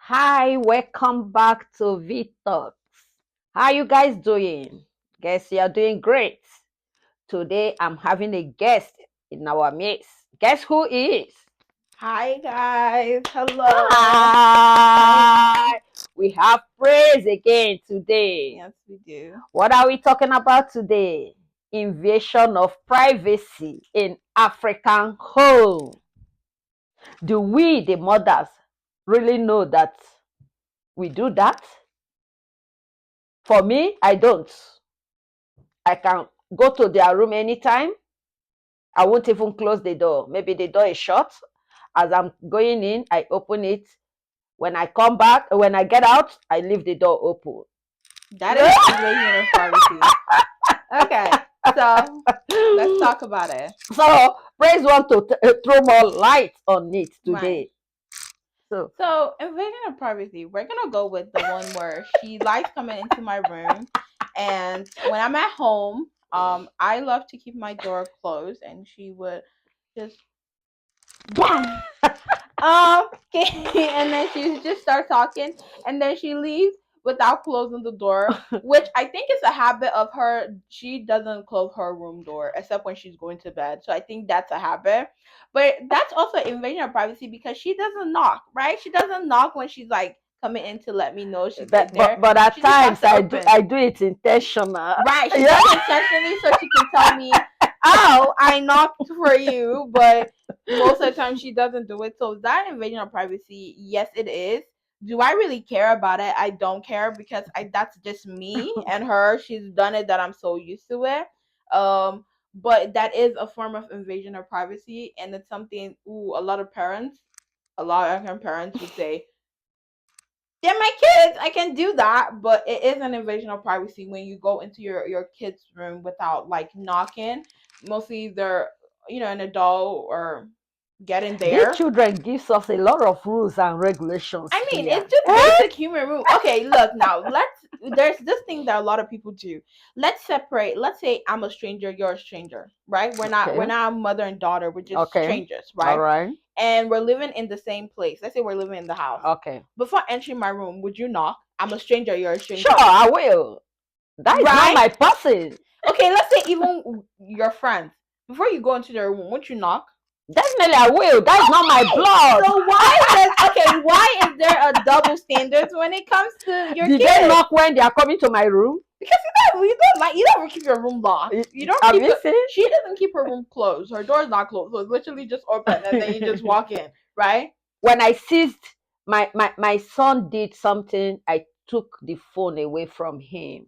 Hi, welcome back to VeeTalks. How you guys doing? Guess you're doing great. Today I'm having a guest in our midst. Guess who is? Hi guys, hello. Hi. We have praise again today. Yes, we do. What are we talking about today? Invasion of privacy in African home. Do we, the mothers, really know that we do that? For me, I don't. I can go to their room anytime. I won't even close the door. Maybe the door is shut. As I'm going in, I open it. When I come back, when I get out, I leave the door open. That is invasion of privacy. Okay, so let's talk about it. So, Praise want to throw more light on it Right. today. So, So invasion of privacy, we're gonna go with the one where she likes coming into my room, and when I'm at home, I love to keep my door closed, and she would just bam, and then she just start talking, and then she leaves without closing the door, which I think is a habit of her. She doesn't close her room door except when she's going to bed. So I think that's a habit. But that's also invasion of privacy because she doesn't knock, right? She doesn't knock when she's like coming in to let me know she's right there. but at She just has times to I open. do it intentional. Right, she Yeah. does it intentionally so she can tell me, "Oh, I knocked for you," but most of the time she doesn't do it. So that invasion of privacy, yes, it is. Do I really care about it? I don't care because that's just me and her. She's done it that I'm so used to it. But that is a form of invasion of privacy, and it's something. Ooh, a lot of African parents would say, they're my kids. I can do that, but it is an invasion of privacy when you go into your kids' room without like knocking. Mostly they're an adult or getting These there. children gives us a lot of rules and regulations I mean, here. it's just basic human rule. Okay, look now. There's this thing that a lot of people do. Let's separate. Let's say I'm a stranger, you're a stranger, right? We're Okay. not mother and daughter. We're just Okay. strangers, All right? right. And we're living in the same place. Let's say we're living in the house. Okay. Before entering my room, would you knock? I'm a stranger, you're a Sure, stranger. I will. That is not Right? my person. Okay, let's say even your friends. Before you go into their room, won't you knock? Definitely, I will. That is not my Okay. blood. So why is there a double standards when it comes to your Did they kids? knock when they are coming to my room? Because you don't keep your room locked. You don't Have keep you it. seen? She doesn't keep her room closed. Her door's not closed, so it's literally just open, and then you just walk in, right? When I seized my son did something, I took the phone away from him.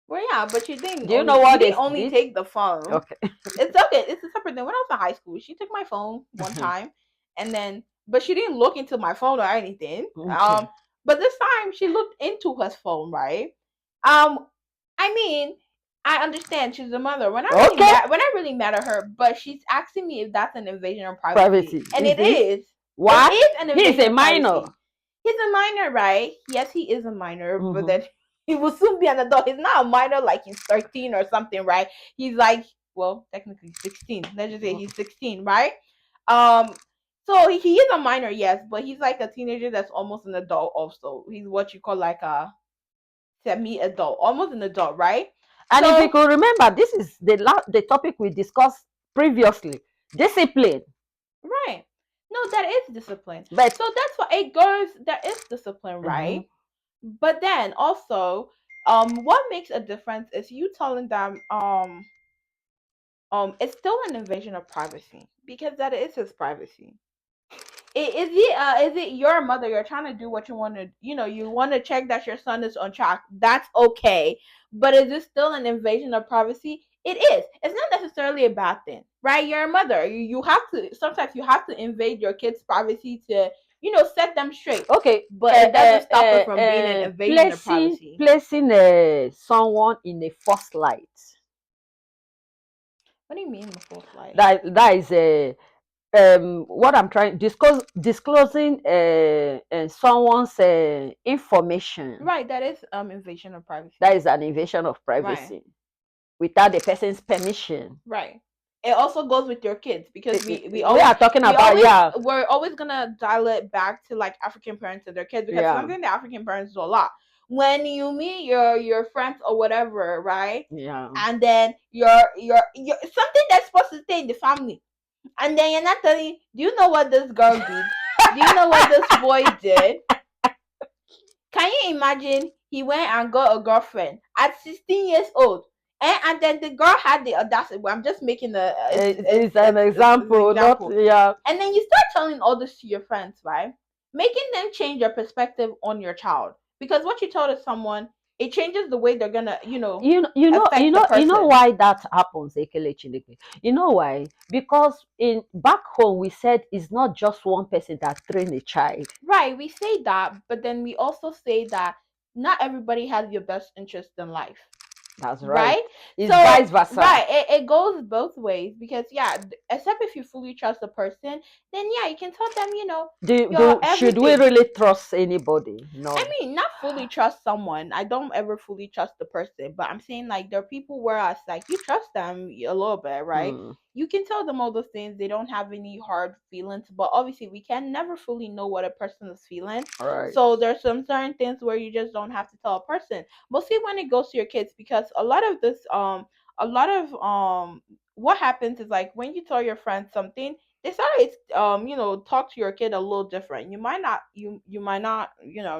Well, yeah, but Do you know you what they didn't only did? take the phone. Okay. It's okay. It's a separate thing. When I was in high school, she took my phone one time, and then but she didn't look into my phone or anything. Okay. But this time she looked into his phone, right? Um, I mean, I understand she's a mother. Okay. When I really mad at her, but she's asking me if that's an invasion of privacy, Privacy. and Is it it? is. It Why? is an He is invasion a of minor. privacy. He's a minor, right? Yes, he is a minor, but Mm-hmm. then he will soon be an adult. He's not a minor like he's 13 or something, right? He's like, well, technically 16. Let's just say he's 16, right? Um, so he is a minor, yes, but he's like a teenager that's almost an adult also. He's what you call like a semi-adult, almost an adult, right? And if you So, could remember, this is the topic we discussed previously. Discipline. right. No, that is discipline. But So that's why it goes, that is discipline, mhm. right? But then also, what makes a difference is you telling them, it's still an invasion of privacy because that is his privacy. Is it your mother? You're trying to do what you want to, you want to check that your son is on track. That's okay, but is it still an invasion of privacy? It is. It's not necessarily a bad thing, right? You're a mother. You have to sometimes you have to invade your kids' privacy to set them straight. Okay, But it doesn't stop it from being an invasion of privacy. placing someone in a false light. What do you mean the false light? That is a what I'm trying disclosing someone's information. Right, that is invasion of privacy. That is an invasion of Right, privacy without the person's permission. right. it also goes with your kids, because we We always are talking we about, always yeah, we're always gonna dial it back to like African parents and their kids, because yeah, something that African parents do a lot when you meet your friends or whatever, right? yeah. And then you're something that's supposed to stay in the family, and then you're not telling, do you know what this girl did? Do you know what this boy did? Can you imagine he went and got a girlfriend at 16 years old? And then the girl had the audacity. Well, I'm just making a It's an it's an example, not, example. yeah. And then you start telling all this to your friends, right? Making them change your perspective on your child. Because what you tell to someone, it changes the way they're gonna, affect the You know person. why that happens, Ekele Chineke. You know why? Because in back home we said it's not just one person that train a child. Right, we say that, but then we also say that not everybody has your best interest in life. That's right. Right? It's So, vice versa. right, it goes both ways, because yeah, except if you fully trust the person, then yeah, you can tell them, your Should we everything. really trust anybody? I No. mean, not fully trust someone. I don't ever fully trust the person, but I'm saying like there are people where I like you trust them a little bit, right? Hmm. You can tell them all those things. They don't have any hard feelings, but obviously we can never fully know what a person is feeling. All right. So there's some certain things where you just don't have to tell a person. Mostly when it goes to your kids, because a lot of what happens is like when you tell your friends something, they start talk to your kid a little different. You might not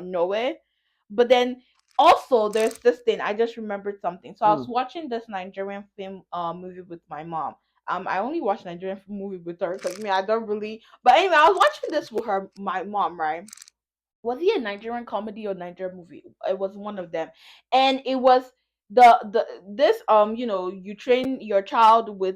know it, but then also there's this thing. I just remembered something. So I was Mm. watching this Nigerian film movie with my mom. I only watch Nigerian movie with her because me, I don't really. But anyway, I was watching this with her, my mom, right? Was it a Nigerian comedy or Nigerian movie? It was one of them, and it was the this you train your child with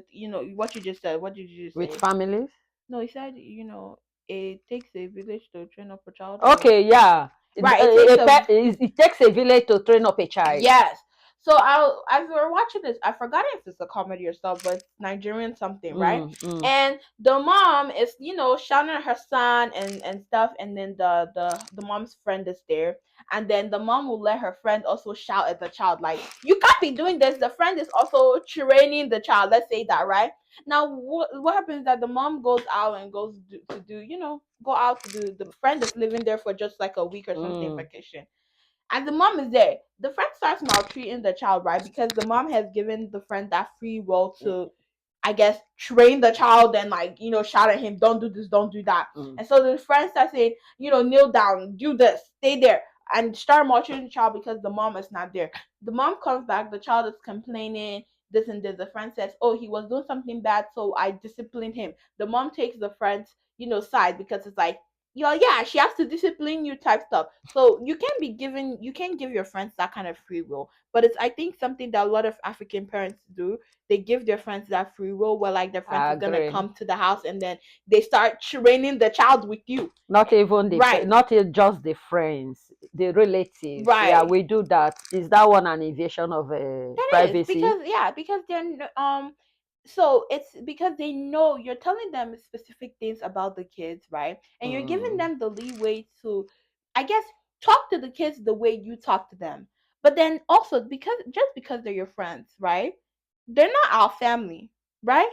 what you just said. What did you just With say? families? No, he said it takes a village to train up a child, or Okay, yeah. right. It takes a It takes a village to train up a child. yes. So as we were watching this, I forgot if it's a comedy or stuff, but it's Nigerian something, right? Mm, mm. And the mom is, shouting at her son and stuff, and then the mom's friend is there, and then the mom will let her friend also shout at the child, like, you can't be doing this. The friend is also training the child. Let's say that, right? Now, what happens is that the mom goes out and goes to do, go out to do. The friend is living there for just like a week or something Mm. vacation, and the mom is there. The friend starts maltreating the child, right? Because the mom has given the friend that free will to, I guess, train the child and like, shout at him, don't do this, don't do that. Mm. And so the friend starts saying, kneel down, do this, stay there, and start maltreating the child because the mom is not there. The mom comes back, the child is complaining, this and this. The friend says, oh, he was doing something bad, so I disciplined him. The mom takes the friend's, side, because it's like, yeah, she has to discipline you type stuff. So you can't give your friends that kind of free will. But it's, I think, something that a lot of African parents do. They give their friends that free will, where like their friends I is gonna agree. come to the house, and then they start training the child with you. Not even Right. just the friends, the relatives. Yeah, Right. we do that. Is that one an invasion of That is privacy? because, yeah, because so it's because they know you're telling them specific things about the kids, right? And you're giving Mm. them the leeway to, I guess, talk to the kids the way you talk to them. But then also, because just because they're your friends, right? They're not our family, right?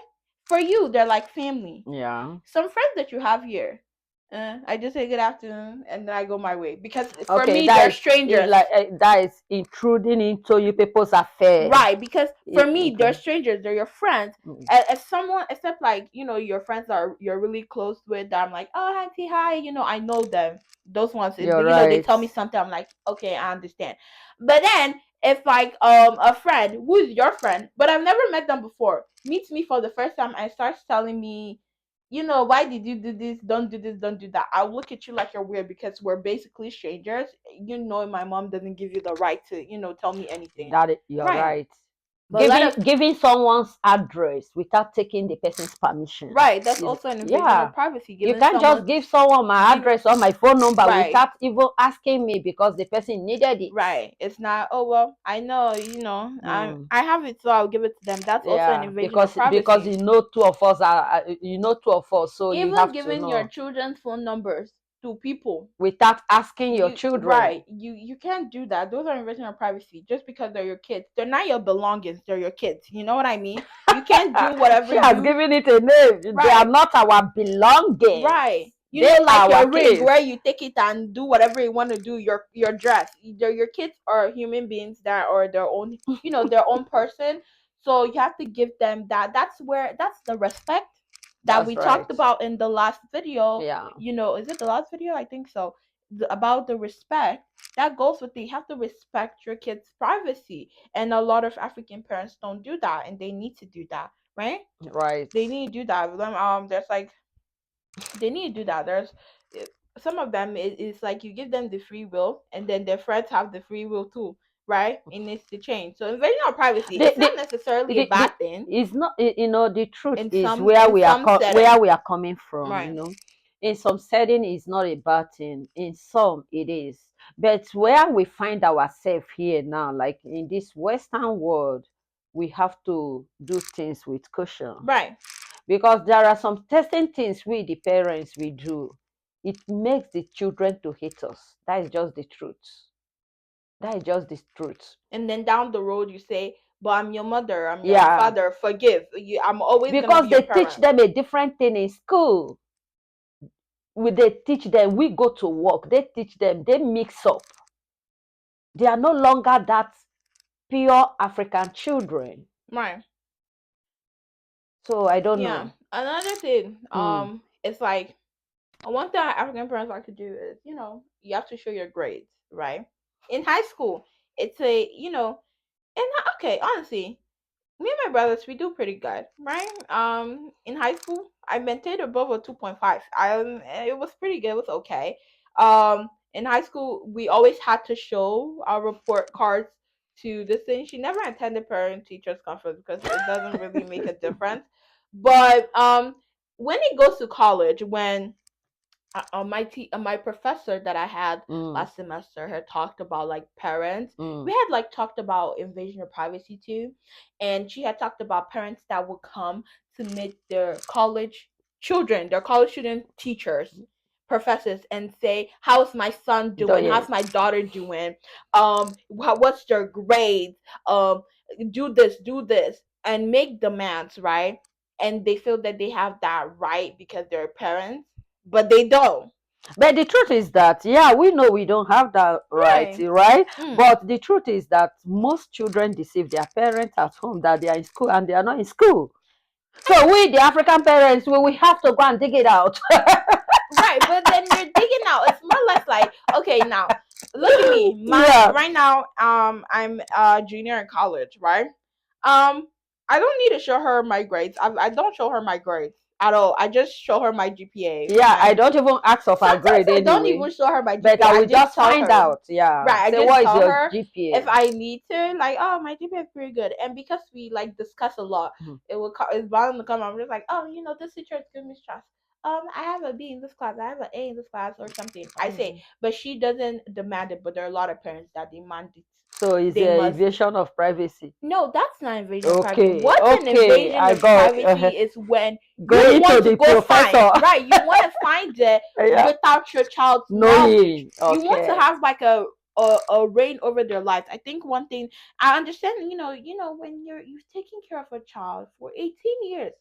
For you, they're like family. Yeah. Some friends that you have here, I just say good afternoon and then I go my way, because for Okay, me they're is strangers. like that is intruding into you people's affair. Right, because for me they're Okay. strangers, they're your friends. Mm. As someone, except like, your friends are you're really close with, that I'm like, oh, auntie, hi, I know them. Those ones, You're they right. tell me something, I'm like, okay, I understand. But then if like a friend who is your friend, but I've never met them before, meets me for the first time and starts telling me, why did you do this? Don't do this, don't do that. I'll look at you like you're weird, because we're basically strangers. My mom doesn't give you the right to, tell me anything. You're Right. right. But let us Giving someone's address without taking the person's permission right. That's is, also an invasion yeah. of privacy. You Giving can't someone just give someone my give address or my phone number right, without even asking me because the person needed it. right. It's not. Oh well, I know. Mm. I have it, so I'll give it to them. That's also an Yeah, invasion of because privacy. you know two of us are, so you Even have to giving your know. children's phone numbers. to people. without asking your You children. right. You can't do that. Those are invasion of privacy just because they're your kids. They're not your belongings. They're your kids. You know what I mean? You can't do whatever She has you given it a name. They are right. not our belongings. Right. You They know, like are our your ring kids. where you take it and do whatever you want to do. Your dress. Your kids are human beings that are their own, their own person. So you have to give them that. That's the respect that That's we right. talked about in the last video. Yeah. Is it the last video? I think so. About the respect that goes with it. You have to respect your kids' privacy, and a lot of African parents don't do that, and they need to do that, right? Right. They need to do that. There's like they need to do that. There's eh, some of them is like you give them the free will, and then their friends have the free will too, right? It needs to change. So invasion of privacy, The, it's not the, necessarily a the bad thing is not, the truth in is some in some where setting, we are coming from, right? in some setting it's not a bad thing, in some it is, but where we find ourselves here now, like in this western world, we have to do things with caution, Right. because there are some testing things we the parents we do, it makes the children to hate us. That is just the truth. That is just the truth. And then down the road you say, but I'm your mother, I'm your Yeah, father, forgive. I'm always gonna because be your they teach parent. them a different thing in school. They teach them, we go to work, they teach them, they mix up. They are no longer that pure African children. Right. So I don't Yeah. know. Another thing, Mm, it's like one thing African parents like to do is, you have to show your grades, right? In high school, it's and okay, honestly, me and my brothers, we do pretty good, right? In high school, I maintained above a 2.5. It was pretty good. It was okay. In high school, we always had to show our report cards to this thing. She never attended parent teachers conference because it doesn't really make a difference. But when it goes to college, when my professor that I had mm, last semester had talked about like parents. We mm. had like talked about invasion of privacy too, and she had talked about parents that would come to meet their college student teachers, professors, and say, "How's my son doing? Yes. How's my daughter doing? What's their grades? Um, do this, and make demands, right?" And they feel that they have that right because they're parents, but they don't. But the truth is that, yeah, we know we don't have that right, Right. right? Mm. But the truth is that most children deceive their parents at home that they are in school and they are not in school. So we, the African parents, we have to go and dig it out. Right, but then you're digging out. It's more or less like, okay, now look at me. My Yeah, right now, I'm a junior in college, right? Um, I don't need to show her my grades. I don't show her my grades at all. I just show her my GPA, yeah, I right? don't even ask of her Sometimes grade I don't anyway. even show her my But GPA. I I will just just tell find her. out. Yeah. Right, I Say, just what is tell your her if GPA? I need to, like, oh, my GPA is pretty good, and because we like discuss a lot, Mhm. it's bound to come. I'm just like, oh, this teacher is giving me stress. I have a B in this class, I have an A in this class, or something. I say, Oh. but she doesn't demand it. But there are a lot of parents that demand it. So it's They a must. invasion of privacy. No, that's not invasion of privacy. Okay, What's an okay, invasion I of got privacy is when you going to want to the go find, professor. right? You want to find it Yeah, without your child's knowledge. knowing. You want to Okay. have like a reign over their lives. I think one thing I understand, when you've taken care of a child for 18 years,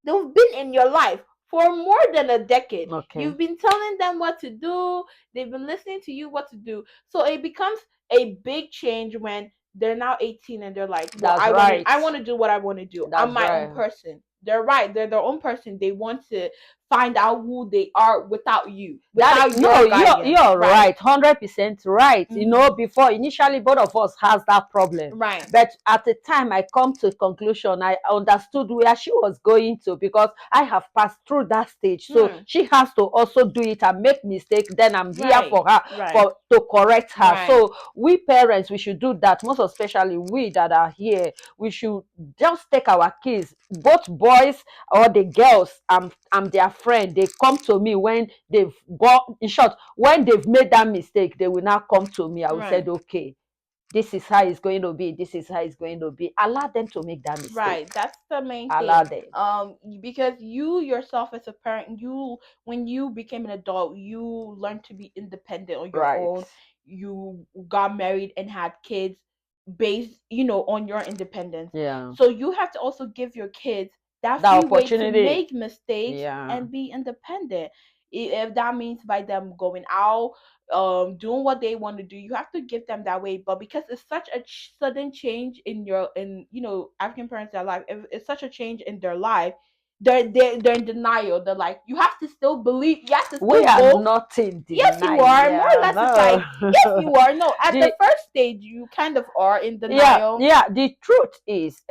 they've been in your life for more than a decade. Okay. You've been telling them what to do. They've been listening to you what to do. So it becomes a big change when they're now 18 and they're like, well, That's I right. want to do what I want to do. I'm That's my own right. person. They're right. They're their own person. They want to find out who they are without you, That without no, your guidance. you're Right. right, 100% right. Mm-hmm. Before initially both of us has that problem, Right. but at the time I come to conclusion, I understood where she was going to, because I have passed through that stage. So Hmm. she has to also do it and make mistake. Then I'm here Right. for her, Right. for to correct her. Right. So we parents, we should do that. Most especially we that are here, we should just take our kids, both boys or the girls. I'm their friend. They come to me when they've got, in short, when they've made that mistake, they will now come to me. I will say, Right. okay, this is how it's going to be, this is how it's going to be. Allow them to make that mistake. Right, that's the main thing. Allow them. Because you yourself as a parent, you when you became an adult, you learned to be independent on your Right. own. You got married and had kids based, on your independence. Yeah. So you have to also give your kids that That free way to opportunity. make mistakes Yeah. and be independent. If that means by them going out, doing what they want to do, you have to give them that way. But because it's such a sudden change in African parents' their life, it's such a change in their life, they're in denial. They're like, you have to still believe, you have to We still are go. not in Yes, you denial. are. More or Yeah, less, it's like, yes, no. you are. No, at the the first stage, you kind of are in yeah, denial. yeah. The truth is,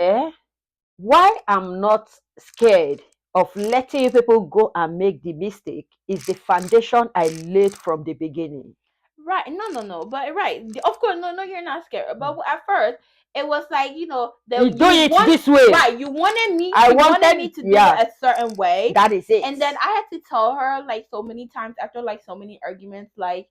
why I'm not scared of letting people go and make the mistake is the foundation I laid from the beginning. Right. No, no, no. But right. Of course, no, no, you're not scared. But at first, it was like, You that do you it want, this way. right, I you wanted me wanted, to do it yeah, a certain way. that is it. And then I had to tell her like so many times after like so many arguments, like,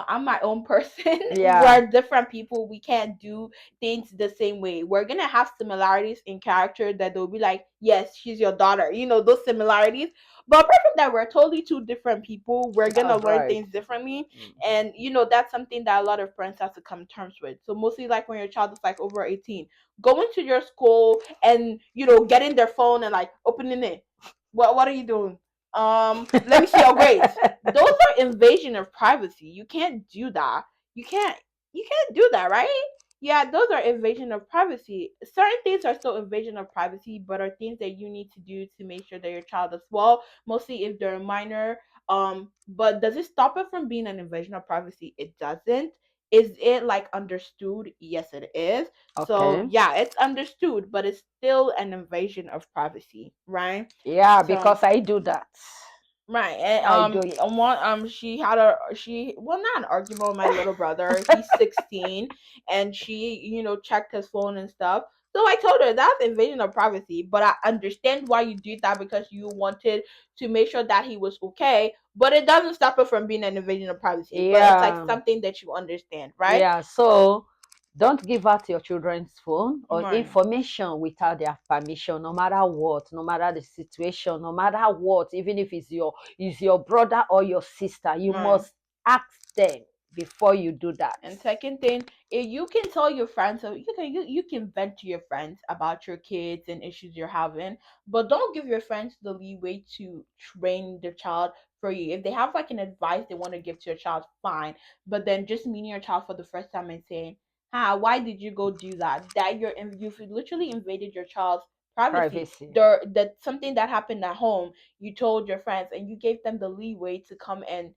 I'm my own person. Yeah. We're different people. We can't do things the same way. We're gonna have similarities in character that they'll be like, yes, she's your daughter. Those similarities. But apart from that, we're totally two different people. We're gonna That's learn right. things differently. Mhm. And that's something that a lot of parents have to come to terms with. So mostly like when your child is like over 18, going to your school and getting their phone and like opening it. What are you doing? Let me see your grades. Those are invasion of privacy. You can't do that. You can't do that, right? Yeah, those are invasion of privacy. Certain things are still invasion of privacy, but are things that you need to do to make sure that your child is well, mostly if they're a minor. But does it stop it from being an invasion of privacy? It doesn't. Is it like understood? Yes, it is. So Okay. yeah, it's understood, but it's still an invasion of privacy, right? Yeah, So because I do that. right, and I do it. she had not an argument with my little brother. He's 16, and she checked his phone and stuff. So I told her that's invasion of privacy, but I understand why you did that because you wanted to make sure that he was okay. But it doesn't stop it from being an invasion of privacy. But it's like Yeah. something that you understand, right? Yeah. So don't give out your children's phone or Right, information without their permission, no matter what, no matter the situation, no matter what, even if it's your brother or your sister, you right. must ask them before you do that. And second thing, if you can tell your friends, so you can vent to your friends about your kids and issues you're having, but don't give your friends the leeway to train their child for you. If they have like an advice they want to give to your child, fine. But then just meeting your child for the first time and saying, why did you go do that? You've literally invaded your child's privacy. Privacy. That something that happened at home, you told your friends and you gave them the leeway to come and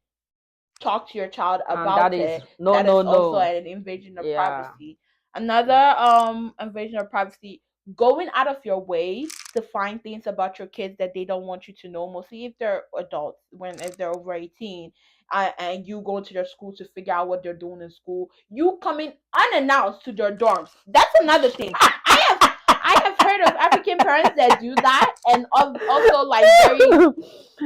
talk to your child And that about is it. no, That no, is also no. an invasion of Yeah. privacy. Another invasion of privacy, going out of your way to find things about your kids that they don't want you to know, mostly if they're adults, if they're over 18, and you go to their school to figure out what they're doing in school, you coming unannounced to their dorms. That's another thing. I have heard of African parents that do that, and also like very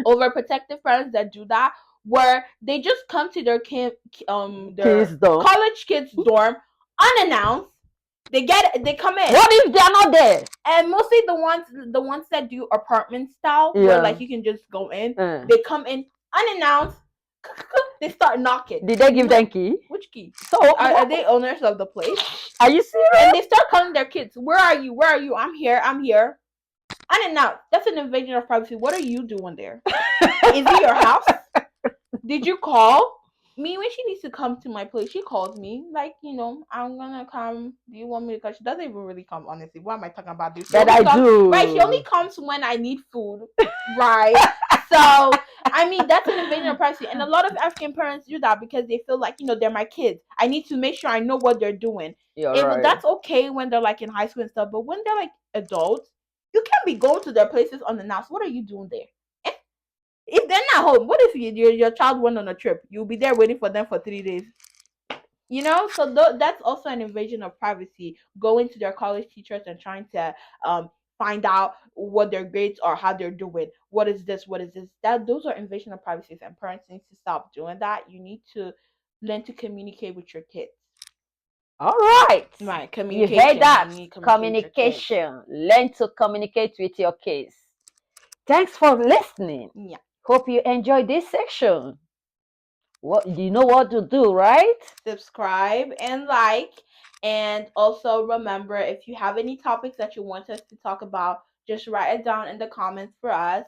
overprotective parents that do that, where they just come to their Kids though. college kids dorm unannounced. They come in, What if they are not there? and mostly the ones that do apartment style, where Yeah. like you can just go in, Uh, they come in unannounced. They start knocking. did they give them key? Which key? So Are they owners of the place? are you serious? And they start calling their kids, where are you, where are you? I'm here, I'm here. Unannounced. That's an invasion of privacy. What are you doing there? Is it your house? Did you call me when she needs to come to my place? She calls me like, I'm gonna come. Do you want me to come? She doesn't even really come, honestly. What am I talking about? This? That I Right? She only do. comes when I need food, right? So I mean, that's an invasion of privacy, and a lot of African parents do that because they feel like they're my kids. I need to make sure I know what they're doing. You're right. That's okay when they're like in high school and stuff, but when they're like adults, you can't be going to their places unannounced. What are you doing there? If they're not home, what if your child went on a trip? You'll be there waiting for them for 3 days. So that's also an invasion of privacy. Going to their college teachers and trying to find out what their grades are, how they're doing. What is this? What is this? Those are invasion of privacy, and parents need to stop doing that. You need to learn to communicate with your kids. All right. Right, You communication. heard that? You need to communicate with your kids. Communication. Learn to communicate with your kids. Thanks for listening. Yeah. Hope you enjoyed this section. What you know what to do, right? Subscribe and like. And also remember, if you have any topics that you want us to talk about, just write it down in the comments for us.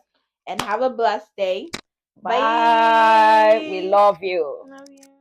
And have a blessed day. Bye. We love you. Love you.